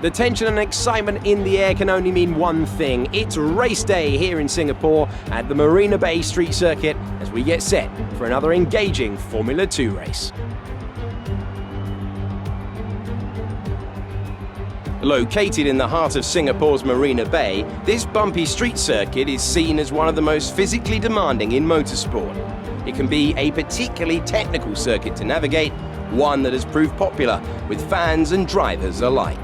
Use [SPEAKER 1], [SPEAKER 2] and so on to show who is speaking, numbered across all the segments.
[SPEAKER 1] The tension and excitement in the air can only mean one thing. It's race day here in Singapore at the Marina Bay Street Circuit as we get set for another engaging Formula 2 race. Located in the heart of Singapore's Marina Bay, this bumpy street circuit is seen as one of the most physically demanding in motorsport. It can be a particularly technical circuit to navigate, one that has proved popular with fans and drivers alike.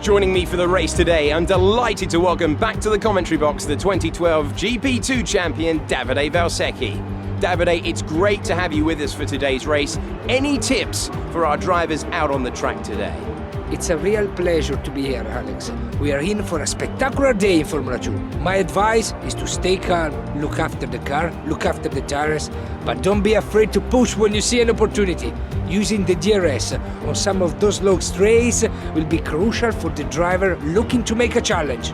[SPEAKER 1] Joining me for the race today, I'm delighted to welcome back to the commentary box the 2012 GP2 champion Davide Valsecchi. Davide, it's great to have you with us for today's race. Any tips for our drivers out on the track today?
[SPEAKER 2] It's a real pleasure to be here, Alex. We are in for a spectacular day in Formula 2. My advice is to stay calm, look after the car, look after the tires, but don't be afraid to push when you see an opportunity. Using the DRS on some of those long straights will be crucial for the driver looking to make a challenge.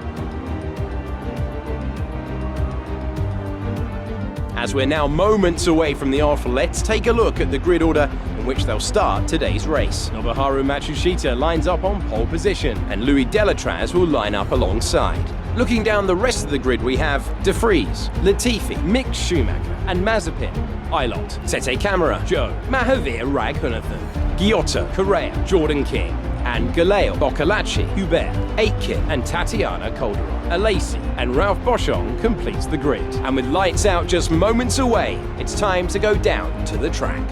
[SPEAKER 1] As we're now moments away from the off, let's take a look at the grid order in which they'll start today's race. Nobuharu Matsushita lines up on pole position, and Louis Delatraz will line up alongside. Looking down the rest of the grid, we have De Vries, Latifi, Mick Schumacher, and Mazepin, Ilott, Tete Camara, Joe, Mahavir Raghunathan, Giotto, Correa, Jordan King, and Galeo, Boccolacci, Hubert, Aitken, and Tatiana Calderon. Alesi and Ralph Boschung completes the grid. And with lights out just moments away, it's time to go down to the track.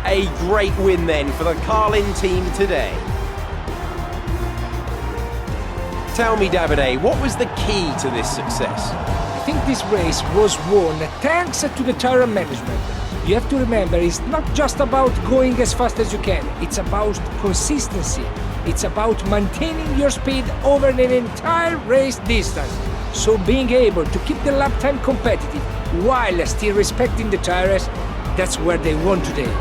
[SPEAKER 1] A great win then for the Carlin team today. Tell me, Davide, what was the key to this success?
[SPEAKER 2] I think this race was won thanks to the tire management. You have to remember, it's not just about going as fast as you can, it's about consistency. It's about maintaining your speed over an entire race distance. So being able to keep the lap time competitive while still respecting the tires, that's where they won today.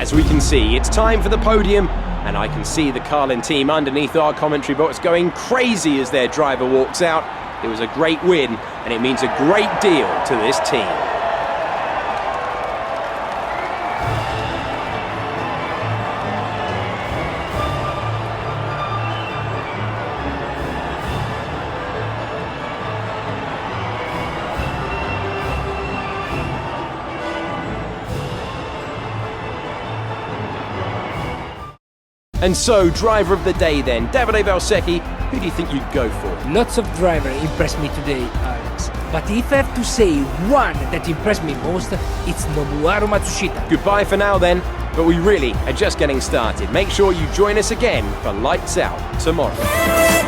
[SPEAKER 1] As we can see, it's time for the podium, and I can see the Carlin team underneath our commentary box going crazy as their driver walks out. It was a great win, and it means a great deal to this team. And so, driver of the day then, Davide Valsecchi, who do you think you'd go for?
[SPEAKER 2] Lots of drivers impressed me today, Alex. But if I have to say one that impressed me most, it's Nobuharu Matsushita.
[SPEAKER 1] Goodbye for now then, but we really are just getting started. Make sure you join us again for Lights Out tomorrow.